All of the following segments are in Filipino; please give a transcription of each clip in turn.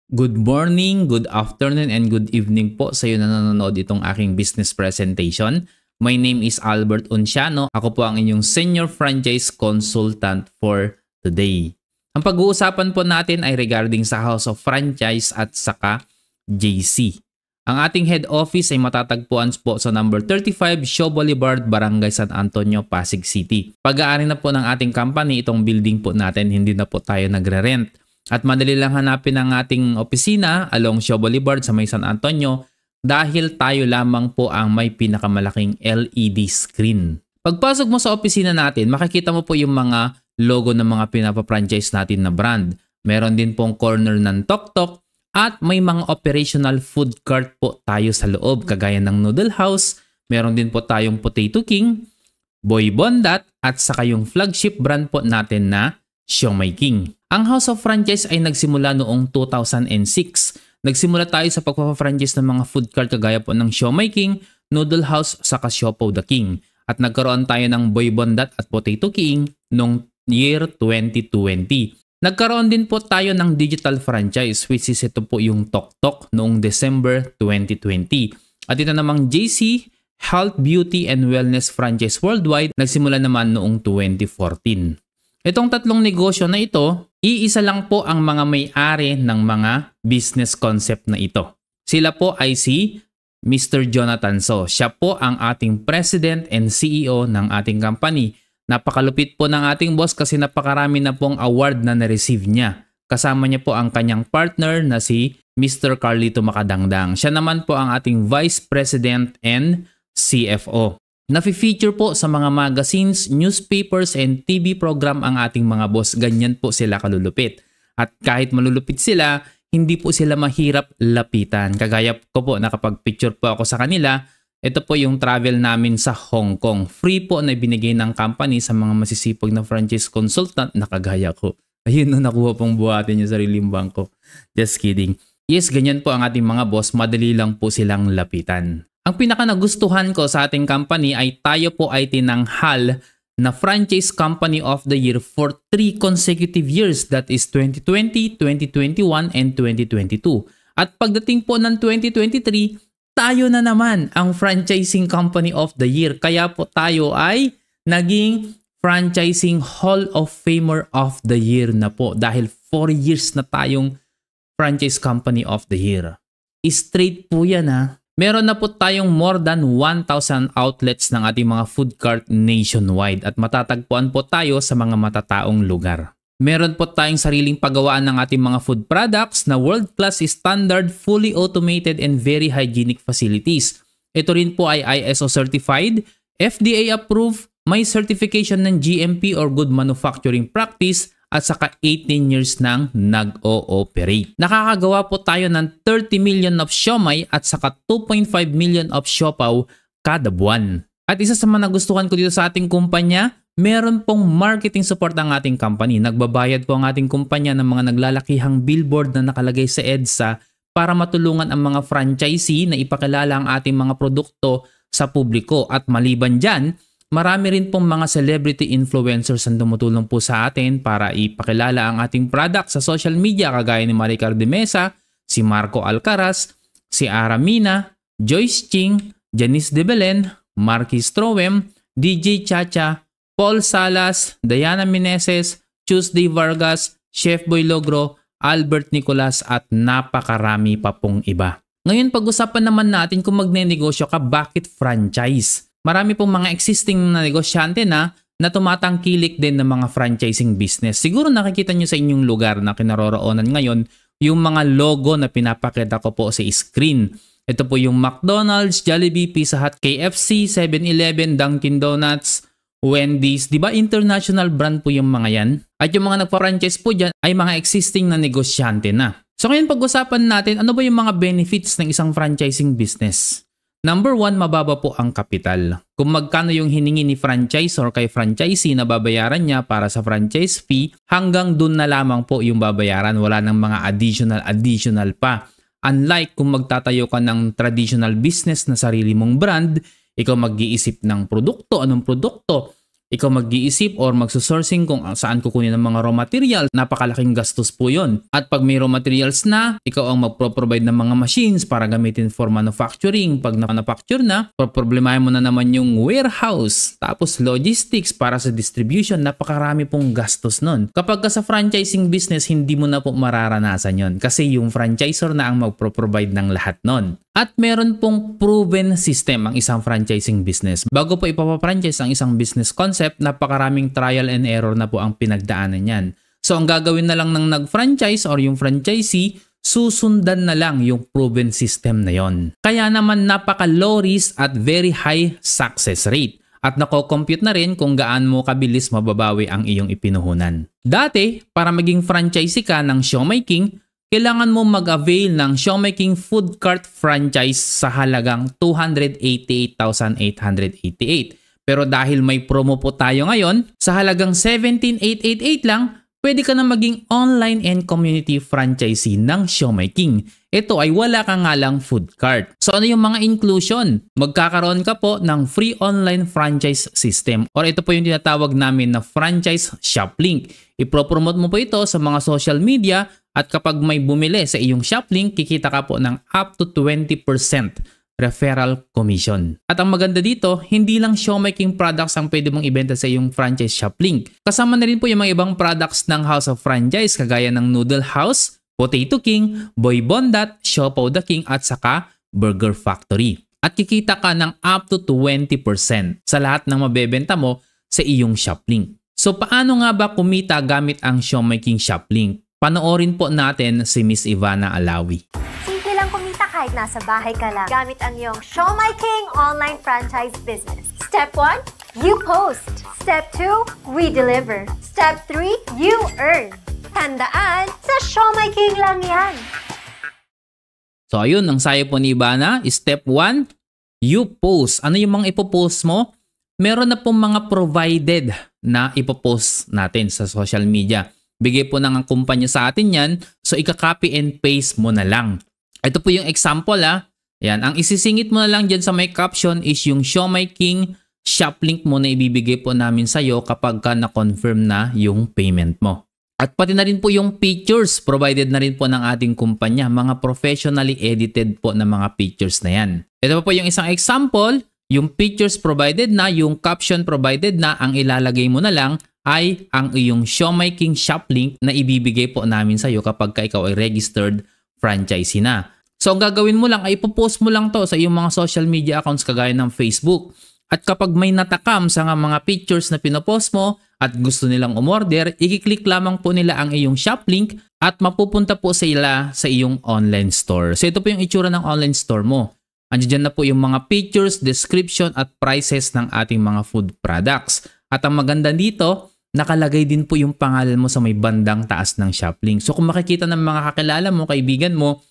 Good morning, good afternoon, and good evening po sa iyo na nanonood itong aking business presentation. My name is Albert Unciano. Ako po ang inyong Senior Franchise Consultant for today. Ang pag-uusapan po natin ay regarding sa House of Franchise at saka JC. Ang ating head office ay matatagpuan po sa number 35 Shaw Boulevard, Barangay San Antonio, Pasig City. Pag-aari na po ng ating company itong building po natin, hindi na po tayo nagre-rent. At madali lang hanapin ang ating opisina along Shaw Boulevard sa may San Antonio dahil tayo lamang po ang may pinakamalaking LED screen. Pagpasok mo sa opisina natin, makikita mo po yung mga logo ng mga pinapa-franchise natin na brand. Meron din pong corner ng Tok Tok at may mga operational food cart po tayo sa loob kagaya ng Noodle House. Meron din po tayong Potato King, Boy Bondat at saka yung flagship brand po natin na Siomai King. Ang House of Franchise ay nagsimula noong 2006. Nagsimula tayo sa pagpapa-franchise ng mga food cart kagaya po ng Siomai King, Noodle House, saka Siopaw the King. At nagkaroon tayo ng Boy Bondat at Potato King noong year 2020. Nagkaroon din po tayo ng digital franchise which is ito po yung Tok Tok noong December 2020. At ito namang JC, Health, Beauty, and Wellness Franchise Worldwide, nagsimula naman noong 2014. Itong tatlong negosyo na ito, iisa lang po ang mga may-ari ng mga business concept na ito. Sila po ay si Mr. Jonathan So. Siya po ang ating President and CEO ng ating company. Napakalupit po ng ating boss kasi napakarami na pong award na na-receive niya. Kasama niya po ang kanyang partner na si Mr. Carlito Macadangdang. Siya naman po ang ating Vice President and CFO. Nafi-feature po sa mga magazines, newspapers, and TV program ang ating mga boss. Ganyan po sila kalulupit. At kahit malulupit sila, hindi po sila mahirap lapitan. Kagaya ko po, nakapag-picture po ako sa kanila. Ito po yung travel namin sa Hong Kong. Free po na binigay ng company sa mga masisipag na franchise consultant na kagaya ko. Ayun na, nakuha pong buhatin yung sariling bangko. Just kidding. Yes, ganyan po ang ating mga boss. Madali lang po silang lapitan. Ang pinaka nagustuhan ko sa ating company ay tayo po ay tinanghal na Franchise Company of the Year for 3 consecutive years. That is 2020, 2021, and 2022. At pagdating po ng 2023, tayo na naman ang Franchising Company of the Year. Kaya po tayo ay naging Franchising Hall of Famer of the Year na po. Dahil 4 years na tayong Franchise Company of the Year. Straight po yan ha. Meron na po tayong more than 1,000 outlets ng ating mga food cart nationwide at matatagpuan po tayo sa mga matataong lugar. Meron po tayong sariling paggawaan ng ating mga food products na world-class standard, fully automated, and very hygienic facilities. Ito rin po ay ISO certified, FDA approved, may certification ng GMP or Good Manufacturing Practice, at saka 18 years nang nag-o-operate. Nakakagawa po tayo ng 30 million of siomai at saka 2.5 million of siopaw kada buwan. At isa sa mga nagustuhan ko dito sa ating kumpanya, meron pong marketing support ang ating company. Nagbabayad po ang ating kumpanya ng mga naglalakihang billboard na nakalagay sa EDSA para matulungan ang mga franchisee na ipakilala ang ating mga produkto sa publiko. At maliban dyan, marami rin pong mga celebrity influencers ang tumutulong po sa atin para ipakilala ang ating product sa social media kagaya ni Maricar de Mesa, si Marco Alcaraz, si Ara Mina, Joyce Ching, Janice de Belen, Marquis Troem, DJ Chacha, Paul Salas, Diana Meneses, Tuesday Vargas, Chef Boy Logro, Albert Nicolas at napakarami pa pong iba. Ngayon pag-usapan naman natin kung magnenegosyo ka, bakit franchise? Marami pong mga existing na negosyante na tumatangkilik din ng mga franchising business. Siguro nakikita nyo sa inyong lugar na kinaroroonan ngayon yung mga logo na pinapakita ko po sa screen. Ito po yung McDonald's, Jollibee, Pizza Hut, KFC, 7-Eleven, Dunkin' Donuts, Wendy's. Diba international brand po yung mga yan? At yung mga nagpa-franchise po dyan ay mga existing na negosyante na. So ngayon pag-usapan natin, ano ba yung mga benefits ng isang franchising business? Number 1, mababa po ang kapital. Kung magkano yung hiningi ni franchisor kay franchisee na babayaran niya para sa franchise fee, hanggang dun na lamang po yung babayaran. Wala nang mga additional pa. Unlike kung magtatayo ka ng traditional business na sarili mong brand, ikaw mag-iisip ng produkto, anong produkto, ikaw mag-iisip or magsusourcing kung saan kukunin ng mga raw material. Napakalaking gastos po yun. At pag may raw materials na, ikaw ang magpro-provide ng mga machines para gamitin for manufacturing. Pag na-manufacture na, problemahin mo na naman yung warehouse. Tapos logistics para sa distribution. Napakarami pong gastos nun. Kapag ka sa franchising business, hindi mo na po mararanasan yon kasi yung franchisor na ang magpro-provide ng lahat nun. At meron pong proven system ang isang franchising business. Bago po ipapa-franchise ang isang business concept, napakaraming trial and error na po ang pinagdaanan yan. So ang gagawin na lang ng nag-franchise or yung franchisee, susundan na lang yung proven system na yon. Kaya naman napaka-low risk at very high success rate. At nako-compute na rin kung gaano mo kabilis mababawi ang iyong ipinuhunan. Dati, para maging franchisee ka ng Siomai King, kailangan mo mag-avail ng Siomai King Food Cart franchise sa halagang 288,888. Pero dahil may promo po tayo ngayon, sa halagang 17,888 lang, pwede ka na maging online and community franchisee ng Siomai King. Ito ay wala ka nga lang food cart. So ano yung mga inclusion? Magkakaroon ka po ng free online franchise system or ito po yung tinatawag namin na franchise shop link. Ipropromote mo po ito sa mga social media at kapag may bumili sa iyong shop link, kikita ka po ng up to 20% referral commission. At ang maganda dito, hindi lang Siomai King products ang pwede mong ibenta sa iyong franchise shop link. Kasama na rin po yung mga ibang products ng House of Franchise kagaya ng Noodle House, Potato King, Boy Bondat, Siopaw the King at saka Burger Factory. At kikita ka ng up to 20% sa lahat ng mabebenta mo sa iyong shop link. So paano nga ba kumita gamit ang Siomai King shop link? Panoorin po natin si Miss Ivana Alawi. Simple lang kumita kahit nasa bahay ka lang. Gamit ang iyong Siomai King online franchise business. Step 1, you post. Step 2, we deliver. Step 3, you earn. Tandaan, sa Siomai King lang yan. So ayun, ang sayo po ni Ivana, step 1, you post. Ano yung mga ipopost mo? Meron na pong mga provided na ipopost natin sa social media. Bigay po ng kumpanya sa atin yan, so ika-copy and paste mo na lang. Ito po yung example Yan, ang isisingit mo na lang dyan sa may caption is yung Siomai King shop link mo na ibibigay po namin sa'yo kapag ka na-confirm na yung payment mo. At pati na rin po yung pictures, provided na rin po ng ating kumpanya, mga professionally edited po na mga pictures na yan. Ito po yung isang example, yung pictures provided na, yung caption provided na, ang ilalagay mo na lang ay ang iyong Siomai King shop link na ibibigay po namin sa iyo kapag ka ikaw ay registered franchisee na. So ang gagawin mo lang ay ipopost mo lang to sa iyong mga social media accounts kagaya ng Facebook. At kapag may natakam sa mga pictures na pinopost mo at gusto nilang umorder, i-click lamang po nila ang iyong shop link at mapupunta po sila sa iyong online store. So ito po yung itsura ng online store mo. Andiyan na po yung mga pictures, description at prices ng ating mga food products. At ang maganda dito, nakalagay din po yung pangalan mo sa may bandang taas ng shop link. So kung makikita ng mga kakilala mo, kaibigan mo,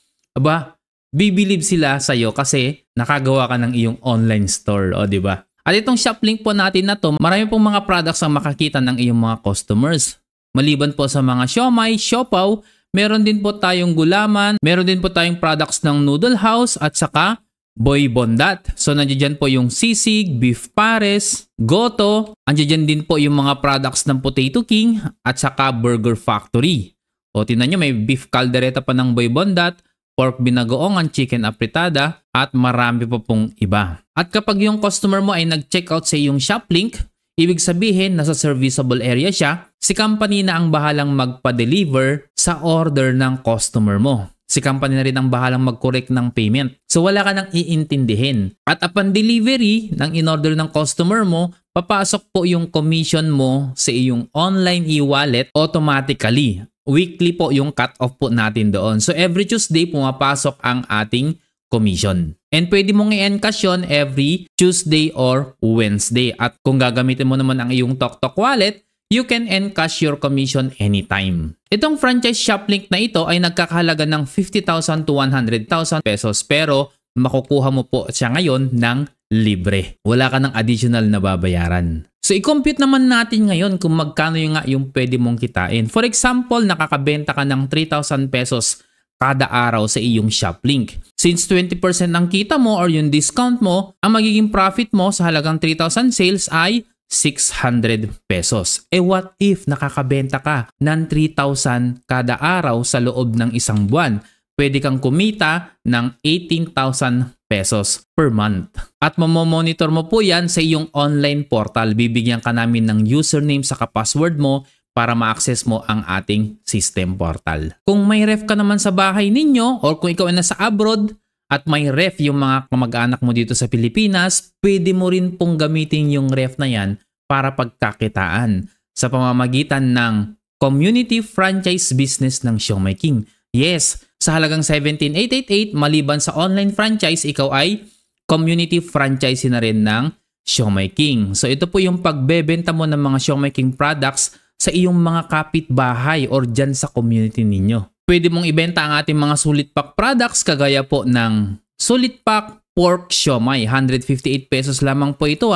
bibilib sila sa iyo kasi nakagawa ka ng iyong online store, di ba? At itong shop link po natin na to, marami pong mga products ang makakita ng iyong mga customers. Maliban po sa mga siomai, siopaw, meron din po tayong gulaman, meron din po tayong products ng Noodle House at saka Boy Bondat. So nandiyan po yung sisig, beef pares, goto. Andiyan din po yung mga products ng Potato King at saka Burger Factory. O tingnan nyo, may beef caldereta pa ng Boy Bondat, pork binagoongan, chicken apritada at marami pa pong iba. At kapag yung customer mo ay nag-checkout sa iyong shop link, ibig sabihin nasa serviceable area siya, si company na ang bahalang magpa-deliver sa order ng customer mo. Si company na rin ang bahalang mag-correct ng payment. So wala ka nang iintindihin. At upon delivery ng in-order ng customer mo, papasok po yung commission mo sa iyong online e-wallet automatically. Weekly po yung cut-off po natin doon. So every Tuesday pumapasok ang ating commission. And pwede mong i-encash yun every Tuesday or Wednesday. At kung gagamitin mo naman ang iyong TokTok wallet, you can encash your commission anytime. Itong franchise shop link na ito ay nagkakahalaga ng 50,000 to 100,000 pesos pero makukuha mo po siya ngayon ng libre. Wala ka ng additional na babayaran. So i-compute naman natin ngayon kung magkano yung pwede mong kitain. For example, nakakabenta ka ng 3,000 pesos kada araw sa iyong shop link. Since 20% ang kita mo or yung discount mo, ang magiging profit mo sa halagang 3,000 sales ay 600 pesos. What if nakakabenta ka ng 3,000 kada araw sa loob ng isang buwan? Pwede kang kumita ng 18,000 pesos per month. At mamomonitor mo po yan sa iyong online portal. Bibigyan ka namin ng username saka password mo para ma-access mo ang ating system portal. Kung may ref ka naman sa bahay ninyo or kung ikaw ay nasa abroad, at may ref yung mga kamag-anak mo dito sa Pilipinas, pwede mo rin pong gamitin yung ref na yan para pagkakitaan sa pamamagitan ng community franchise business ng Siomai King. Yes, sa halagang 17,888 maliban sa online franchise, ikaw ay community franchise na rin ng Siomai King. So ito po yung pagbebenta mo ng mga Siomai King products sa iyong mga kapitbahay or dyan sa community ninyo. Pwede mong ibenta ang ating mga sulit pack products kagaya po ng sulit pack pork siomai. 158 pesos lamang po ito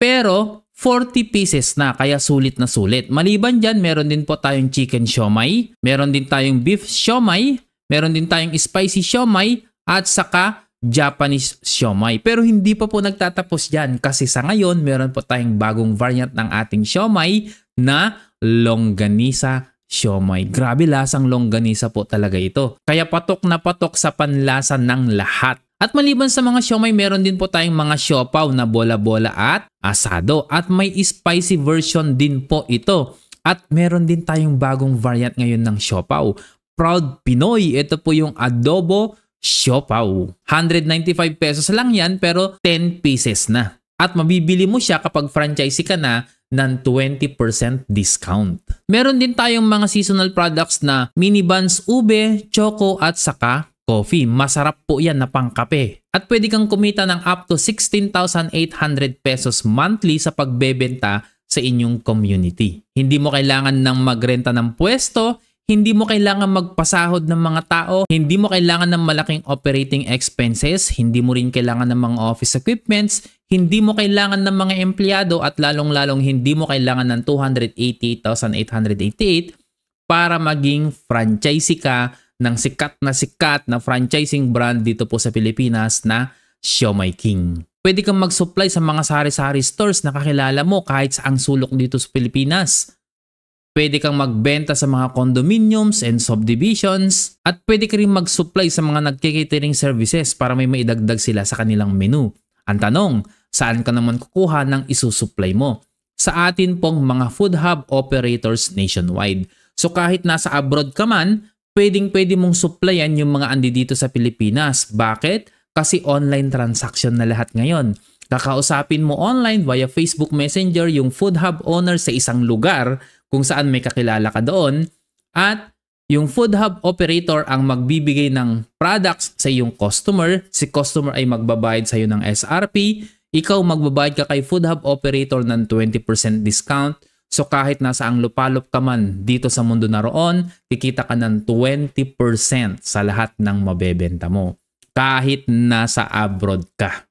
pero 40 pieces na kaya sulit na sulit. Maliban dyan, meron din po tayong chicken siomai, meron din tayong beef siomai, meron din tayong spicy siomai at saka Japanese siomai. Pero hindi pa po nagtatapos dyan kasi sa ngayon meron po tayong bagong variant ng ating siomai na longganisa siomai. Grabe lasang longganisa po talaga ito. Kaya patok na patok sa panlasa ng lahat. At maliban sa mga siomai, meron din po tayong mga siopaw na bola-bola at asado. At may spicy version din po ito. At meron din tayong bagong variant ngayon ng siopaw. Proud Pinoy. Ito po yung adobo siopaw. 195 pesos lang yan pero 10 pieces na. At mabibili mo siya kapag franchisee ka na ng 20% discount. Meron din tayong mga seasonal products na mini buns, ube, choco at saka coffee. Masarap po yan na pangkape. At pwede kang kumita ng up to 16,800 pesos monthly sa pagbebenta sa inyong community. Hindi mo kailangan ng magrenta ng pwesto, hindi mo kailangan magpasahod ng mga tao, hindi mo kailangan ng malaking operating expenses, hindi mo rin kailangan ng mga office equipments, hindi mo kailangan ng mga empleyado at lalong-lalong hindi mo kailangan ng 288,888 para maging franchisee ka ng sikat na franchising brand dito po sa Pilipinas na Siomai King. Pwede kang mag-supply sa mga sari-sari stores na kakilala mo kahit saang sulok dito sa Pilipinas. Pwede kang magbenta sa mga condominiums and subdivisions at pwede ka rin mag-supply sa mga nagkikatering services para may maidagdag sila sa kanilang menu. Ang tanong, saan ka naman kukuha ng isusupply mo? Sa atin pong mga food hub operators nationwide. So kahit nasa abroad ka man, pwedeng-pwede mong supplyan yung mga andi dito sa Pilipinas. Bakit? Kasi online transaction na lahat ngayon. Kakausapin mo online via Facebook Messenger yung food hub owner sa isang lugar kung saan may kakilala ka doon at yung food hub operator ang magbibigay ng products sa iyong customer. Si customer ay magbabayad sa iyo ng SRP. Ikaw magbabayad ka kay food hub operator ng 20% discount. So kahit nasa ang lupalop ka man dito sa mundo na roon, kikita ka ng 20% sa lahat ng mabebenta mo. Kahit nasa abroad ka.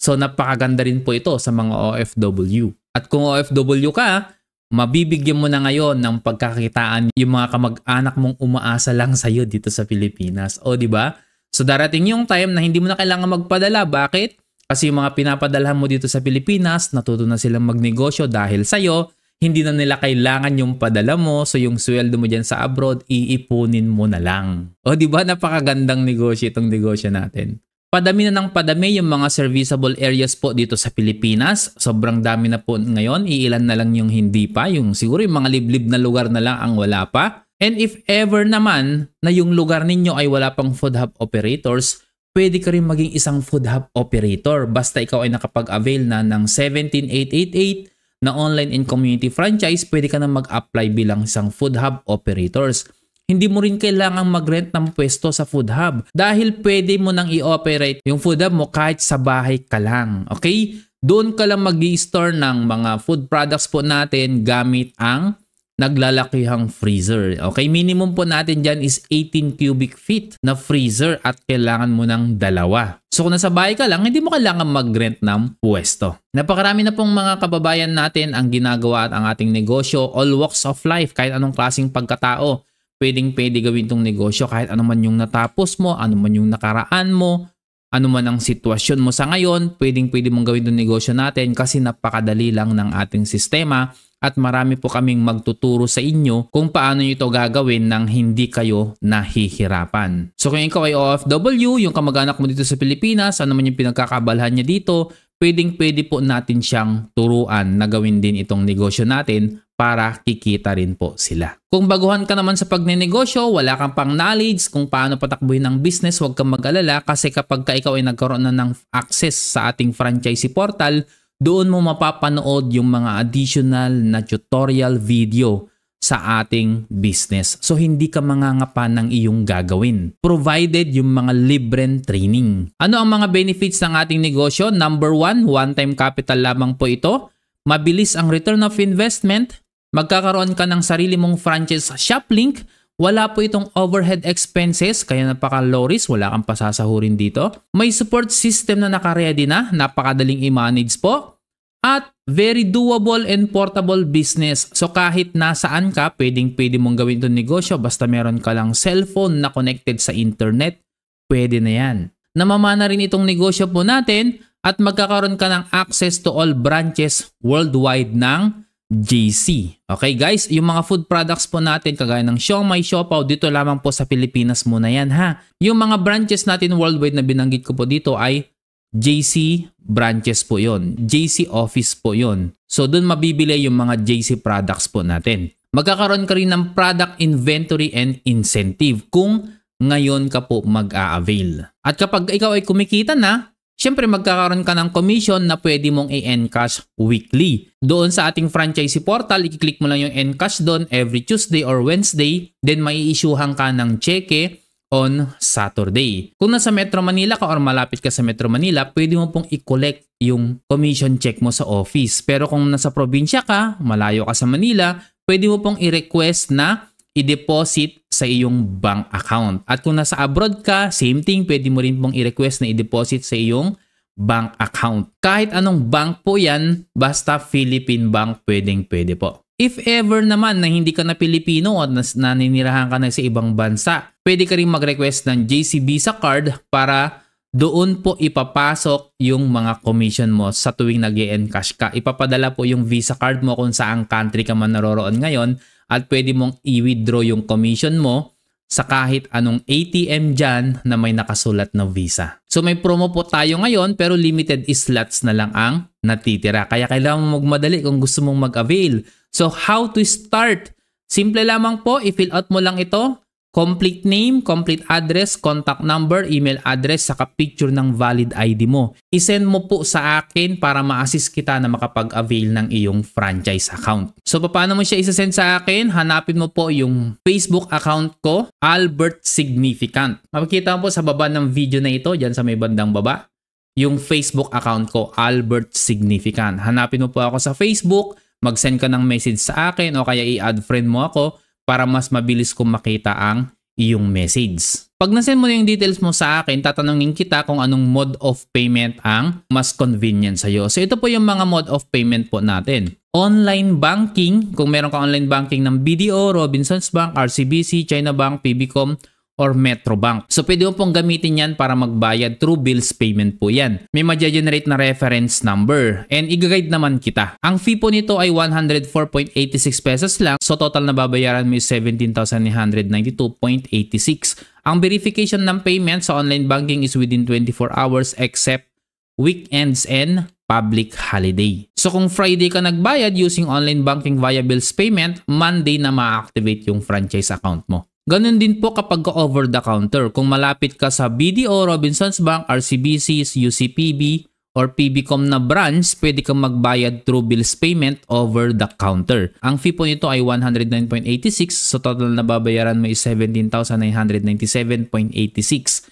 So napakaganda rin po ito sa mga OFW. At kung OFW ka, mabibigyan mo na ngayon ng pagkakitaan yung mga kamag-anak mong umaasa lang sa iyo dito sa Pilipinas. O di ba? So darating yung time na hindi mo na kailangan magpadala. Bakit? Kasi yung mga pinapadalhan mo dito sa Pilipinas, natuto na silang magnegosyo dahil sa iyo. Hindi na nila kailangan yung padala mo. So yung sweldo mo dyan sa abroad, iipunin mo na lang. O di ba? Napakagandang negosyo itong negosyo natin. Padami na ng padami yung mga serviceable areas po dito sa Pilipinas. Sobrang dami na po ngayon. Iilan na lang yung hindi pa. Yung siguro yung mga liblib na lugar na lang ang wala pa. And if ever naman na yung lugar ninyo ay wala pang food hub operators, pwede ka rin maging isang food hub operator. Basta ikaw ay nakapag-avail na ng 17,888 na online and community franchise, pwede ka na mag-apply bilang isang food hub operators. Hindi mo rin kailangang mag-rent ng pwesto sa food hub dahil pwede mo nang i-operate yung food hub mo kahit sa bahay ka lang. Okay? Doon ka lang mag-i-store ng mga food products po natin gamit ang naglalakihang freezer. Okay? Minimum po natin dyan is 18 cubic feet na freezer at kailangan mo ng 2. So kung nasa bahay ka lang, hindi mo kailangan mag-rent ng pwesto. Napakarami na pong mga kababayan natin ang ginagawa at ang ating negosyo, all walks of life, kahit anong klaseng pagkatao. Pwedeng-pwede gawin tong negosyo kahit ano man yung natapos mo, ano man yung nakaraan mo. ano man ang sitwasyon mo sa ngayon, pwede mong gawin yung negosyo natin kasi napakadali lang ng ating sistema at marami po kaming magtuturo sa inyo kung paano nyo ito gagawin nang hindi kayo nahihirapan. So kung ikaw ay OFW, yung kamag-anak mo dito sa Pilipinas, ano man yung pinagkakaabalahan niya dito, pwede po natin siyang turuan na gawin din itong negosyo natin para kikita rin po sila. Kung baguhan ka naman sa pagnenegosyo, wala kang pang knowledge kung paano patakbuhin ang business, huwag kang mag-alala kasi kapag ikaw ay nagkaroon na ng access sa ating franchisee portal, doon mo mapapanood yung mga additional na tutorial video sa ating business. So hindi ka mangangapa ng iyong gagawin. Provided yung mga libreng training. Ano ang mga benefits ng ating negosyo? Number 1, one-time capital lamang po ito. Mabilis ang return of investment. Magkakaroon ka ng sarili mong franchise shop link. Wala po itong overhead expenses, kaya napaka-low risk, wala kang pasasahurin dito. May support system na naka-ready na, napakadaling i-manage po. At very doable and portable business. So kahit nasaan ka, pwede mong gawin itong negosyo basta meron ka lang cellphone na connected sa internet, pwede na yan. Namamana rin itong negosyo po natin at magkakaroon ka ng access to all branches worldwide ng JC. Okay guys, yung mga food products po natin kagaya ng siomai, siopaw, dito lamang po sa Pilipinas muna yan ha. Yung mga branches natin worldwide na binanggit ko po dito ay JC branches po yon, JC office po yon. So doon mabibili yung mga JC products po natin. Magkakaroon ka rin ng product inventory and incentive kung ngayon ka po mag-a-avail. At kapag ikaw ay kumikita na, syempre magkakaroon ka ng commission na pwede mong i-encash weekly. Doon sa ating franchisee portal, i-click mo lang yung encash doon every Tuesday or Wednesday. Then mai-issuehan ka ng cheque on Saturday. Kung nasa Metro Manila ka or malapit ka sa Metro Manila, pwede mo pong i-collect yung commission check mo sa office. Pero kung nasa probinsya ka, malayo ka sa Manila, pwede mo pong i-request na i-deposit sa iyong bank account. At kung nasa abroad ka, same thing, pwede mo rin pong i-request na i-deposit sa iyong bank account. Kahit anong bank po yan, basta Philippine Bank, pwede po. If ever naman na hindi ka na Pilipino at naninirahan ka na sa ibang bansa, pwede ka rin mag-request ng JC Visa card para doon po ipapasok yung mga commission mo sa tuwing nag-e-encash ka. Ipapadala po yung Visa card mo kung saang country ka man naroroon ngayon at pwede mong i-withdraw yung commission mo sa kahit anong ATM dyan na may nakasulat na Visa. So may promo po tayo ngayon pero limited slots na lang ang natitira. Kaya kailangan mo magmadali kung gusto mong mag-avail. So how to start? Simple lamang po, i-fill out mo lang ito. Complete name, complete address, contact number, email address, saka picture ng valid ID mo. I-send mo po sa akin para ma-assist kita na makapag-avail ng iyong franchise account. So paano mo siya isa-send sa akin? Hanapin mo po yung Facebook account ko, Albert Significant. Makikita mo po sa baba ng video na ito, dyan sa may bandang baba, yung Facebook account ko, Albert Significant. Hanapin mo po ako sa Facebook, mag-send ka ng message sa akin o kaya i-add friend mo ako para mas mabilis kong makita ang iyong message. Pag nasend mo na yung details mo sa akin, tatanungin kita kung anong mode of payment ang mas convenient sa'yo. So ito po yung mga mode of payment po natin. Online banking, kung meron ka online banking ng BDO, Robinsons Bank, RCBC, China Bank, PBCom, or Metro Bank. So pwede mo pong gamitin yan para magbayad through bills payment po yan. May ma-generate na reference number and i-guide naman kita. Ang fee po nito ay 104.86 pesos lang. So total na babayaran mo is 17,992.86. Ang verification ng payment sa online banking is within 24 hours except weekends and public holiday. So kung Friday ka nagbayad using online banking via bills payment, Monday na ma-activate yung franchise account mo. Ganun din po kapag over the counter. Kung malapit ka sa BDO, Robinsons Bank, RCBC, UCPB, or PBCom na branch, pwede kang magbayad through bills payment over the counter. Ang fee po nito ay 109.86, so total na babayaran mo is 17,997.86.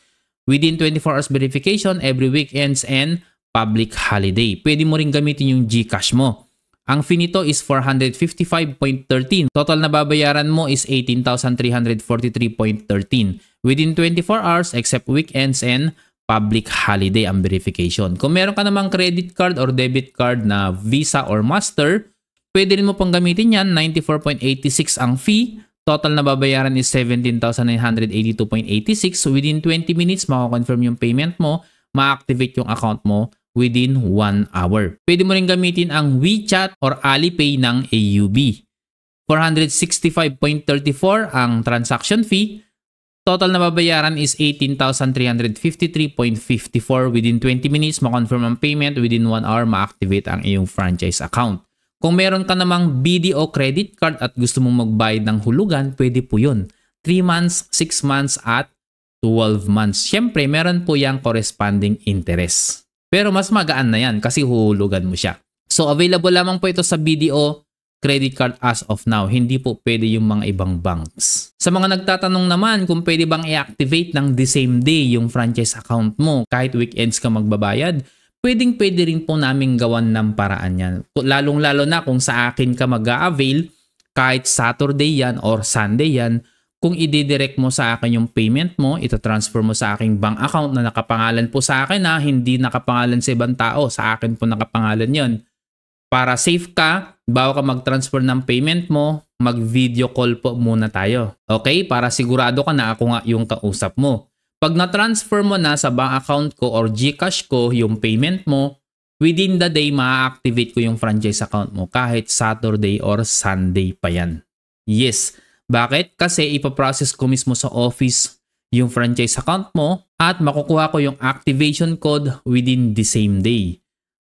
Within 24 hours verification, every weekends and public holiday. Pwede mo rin gamitin yung GCash mo. Ang fee nito is 455.13. Total na babayaran mo is 18,343.13. Within 24 hours except weekends and public holiday ang verification. Kung meron ka namang credit card or debit card na Visa or Master, pwede rin mo pang gamitin yan. 94.86 ang fee. Total na babayaran is 17,982.86. Within 20 minutes, makakonfirm yung payment mo. ma-activate yung account mo within 1 hour. Pwede mo rin gamitin ang WeChat or Alipay ng AUB. 465.34 ang transaction fee. Total na babayaran is 18,353.54. Within 20 minutes, ma-confirm ang payment. Within 1 hour, ma-activate ang iyong franchise account. Kung meron ka namang BDO credit card at gusto mong magbayad ng hulugan, pwede po yun. 3 months, 6 months, at 12 months. Siyempre, meron po yung corresponding interest. Pero mas magaan na yan kasi huhulugan mo siya. So, available lamang po ito sa BDO credit card as of now. Hindi po pwede yung mga ibang banks. Sa mga nagtatanong naman kung pwede bang i-activate ng the same day yung franchise account mo kahit weekends ka magbabayad, pwede rin po namin gawan ng paraan yan. Lalong-lalo na kung sa akin ka mag-a-avail, kahit Saturday yan or Sunday yan, kung i-direct mo sa akin yung payment mo, ito-transfer mo sa aking bank account na nakapangalan po sa akin hindi nakapangalan sa ibang tao. Sa akin po nakapangalan yon. Para safe ka, bago ka mag-transfer ng payment mo, mag-video call po muna tayo. Okay? Para sigurado ka na ako nga yung kausap mo. Pag na-transfer mo na sa bank account ko or GCash ko yung payment mo, within the day, ma-activate ko yung franchise account mo kahit Saturday or Sunday pa yan. Yes. Bakit? Kasi ipaprocess ko mismo sa office yung franchise account mo at makukuha ko yung activation code within the same day.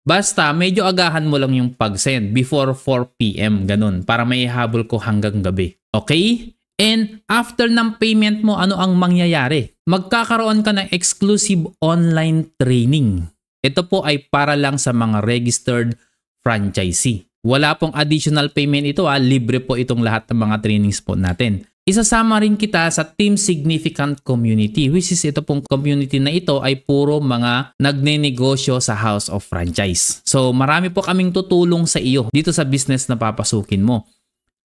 Basta medyo agahan mo lang yung pag-send before 4 PM, ganun, para may ihabol ko hanggang gabi. Okay? And after ng payment mo, ano ang mangyayari? Magkakaroon ka ng exclusive online training. Ito po ay para lang sa mga registered franchisee. Wala pong additional payment ito, libre po itong lahat ng mga trainings po natin. Isasama rin kita sa Team Significant Community, which is ito pong community na ito ay puro mga nagnenegosyo sa House of Franchise. So marami po kaming tutulong sa iyo dito sa business na papasukin mo.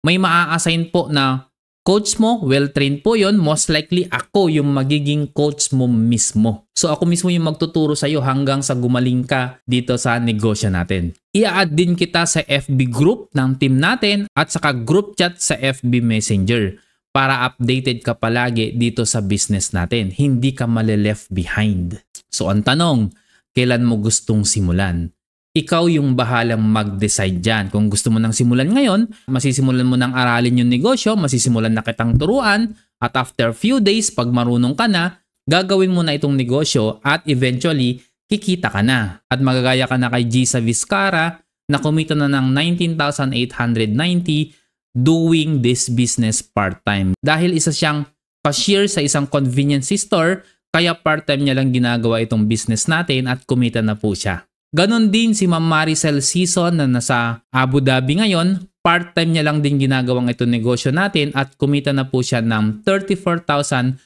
May maa-assign po na coach mo, well-trained po yon. Most likely ako yung magiging coach mo mismo. So ako mismo yung magtuturo sa iyo hanggang sa gumaling ka dito sa negosyo natin. I-add din kita sa FB group ng team natin at saka group chat sa FB Messenger para updated ka palagi dito sa business natin. Hindi ka mali-left behind. So ang tanong, kailan mo gustong simulan? Ikaw yung bahalang mag-decide dyan. Kung gusto mo nang simulan ngayon, masisimulan mo nang aralin yung negosyo, masisimulan na kitang turuan, at after few days, pag marunong ka na, gagawin mo na itong negosyo at eventually, kikita ka na. At magagaya ka na kay Gisa Vizcara na kumita na ng 19,890 doing this business part-time. Dahil isa siyang cashier sa isang convenience store, kaya part-time niya lang ginagawa itong business natin at kumita na po siya. Ganon din si Ma'am Maricel Season na nasa Abu Dhabi ngayon, part-time niya lang din ginagawang itong negosyo natin at kumita na po siya ng 34,240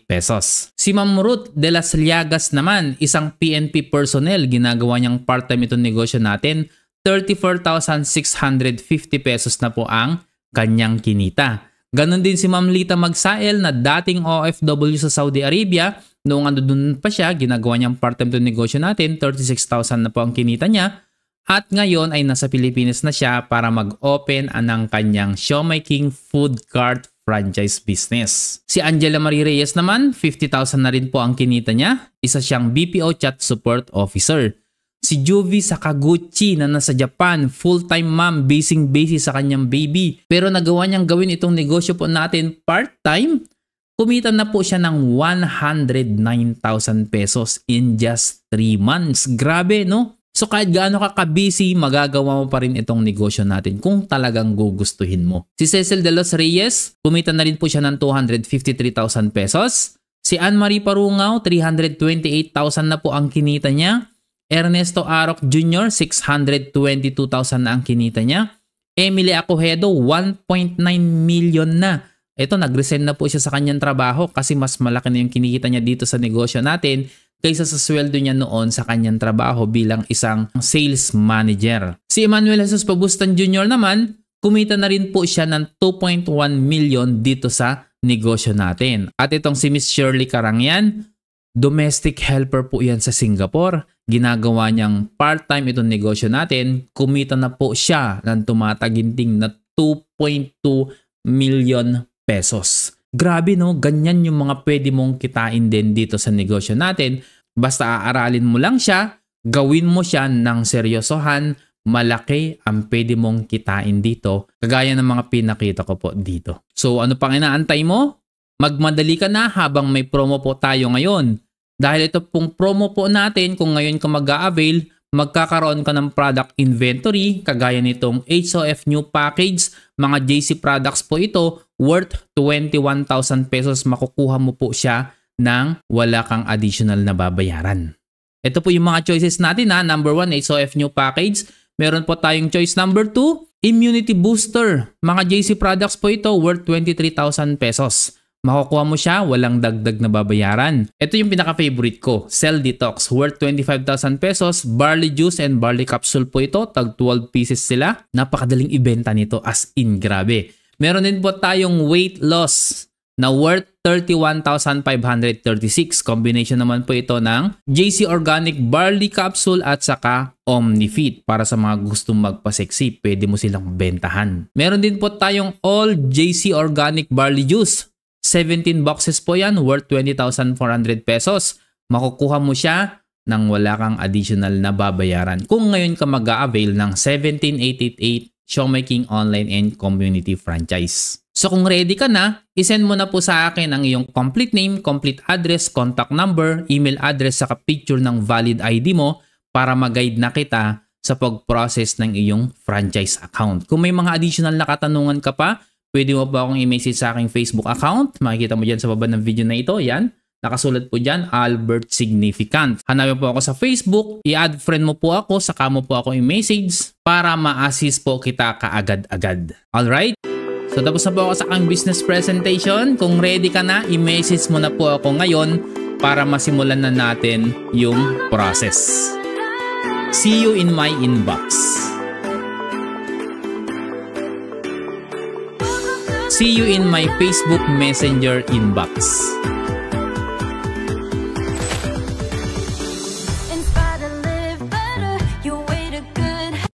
pesos. Si Ma'am Ruth de las Llagas naman, isang PNP personnel, ginagawa niyang part-time itong negosyo natin, 34,650 pesos na po ang kanyang kinita. Ganon din si Ma'am Lita Magsael na dating OFW sa Saudi Arabia. Noong andun pa siya, ginagawa niyang part-time to negosyo natin, 36,000 na po ang kinita niya. At ngayon ay nasa Pilipinas na siya para mag-open ng kanyang Siomai King Food Cart franchise business. Si Angela Marie Reyes naman, 50,000 na rin po ang kinita niya. Isa siyang BPO Chat Support Officer. Si Juvie Sakaguchi na nasa Japan, full-time mom, busy sa kanyang baby. Pero nagawa niyang gawin itong negosyo po natin part-time. Kumita na po siya ng 109,000 pesos in just 3 months. Grabe, no? So kahit gaano ka ka-busy, magagawa mo pa rin itong negosyo natin kung talagang gugustuhin mo. Si Cecil de los Reyes, kumita na rin po siya ng 253,000 pesos. Si Anne-Marie Parungaw, 328,000 na po ang kinita niya. Ernesto Aroc Jr., 622,000 na ang kinita niya. Emily Acohedo, 1.9 million na. Ito, nag-resign na po siya sa kanyang trabaho kasi mas malaki na yung kinikita niya dito sa negosyo natin kaysa sa sweldo niya noon sa kanyang trabaho bilang isang sales manager. Si Emmanuel Jesus Pabustan Jr. naman, kumita na rin po siya ng 2.1 million dito sa negosyo natin. At itong si Miss Shirley Karangyan, domestic helper po yan sa Singapore. Ginagawa niyang part-time itong negosyo natin. Kumita na po siya ng tumataginting na 2.2 million pesos. Grabe no, ganyan yung mga pwede mong kitain din dito sa negosyo natin. Basta aaralin mo lang siya, gawin mo siya ng seryosohan, malaki ang pwede mong kitain dito. Kagaya ng mga pinakita ko po dito. So ano pang inaantay mo? Magmadali ka na habang may promo po tayo ngayon. Dahil ito pong promo po natin, kung ngayon ka mag-a-avail, magkakaroon ka ng product inventory kagaya nitong HOF new package. Mga JC products po ito worth 21,000 pesos. Makukuha mo po siya nang wala kang additional na babayaran. Ito po yung mga choices natin ha. Number 1, HOF new package. Meron po tayong choice number 2, immunity booster. Mga JC products po ito worth 23,000 pesos. Makukuha mo siya, walang dagdag na babayaran. Ito yung pinaka-favorite ko, Cell Detox, worth 25,000 pesos. Barley juice and barley capsule po ito, tag 12 pieces sila. Napakadaling ibenta nito, as in grabe. Meron din po tayong weight loss na worth 31,536. Combination naman po ito ng JC Organic Barley Capsule at saka OmniFit. Para sa mga gustong magpa-sexy, pwede mo silang bentahan. Meron din po tayong All JC Organic Barley Juice. 17 boxes po yan, worth 20,400 pesos. Makukuha mo siya nang wala kang additional na babayaran kung ngayon ka mag-a-avail ng 17888 Showmaking Online and Community Franchise. So kung ready ka na, isend mo na po sa akin ang iyong complete name, complete address, contact number, email address, saka picture ng valid ID mo para mag-guide na kita sa pag-process ng iyong franchise account. Kung may mga additional na katanungan ka pa, pwede mo pa akong i-message sa aking Facebook account. Makikita mo dyan sa baba ng video na ito. Yan. Nakasulat po dyan, Albert Significant. Hanapin po ako sa Facebook. I-add friend mo po ako. Saka mo po ako i-message para ma-assist po kita kaagad-agad. Alright? So tapos na po ako sa aking business presentation. Kung ready ka na, i-message mo na po ako ngayon para masimulan na natin yung process. See you in my inbox. See you in my Facebook Messenger inbox.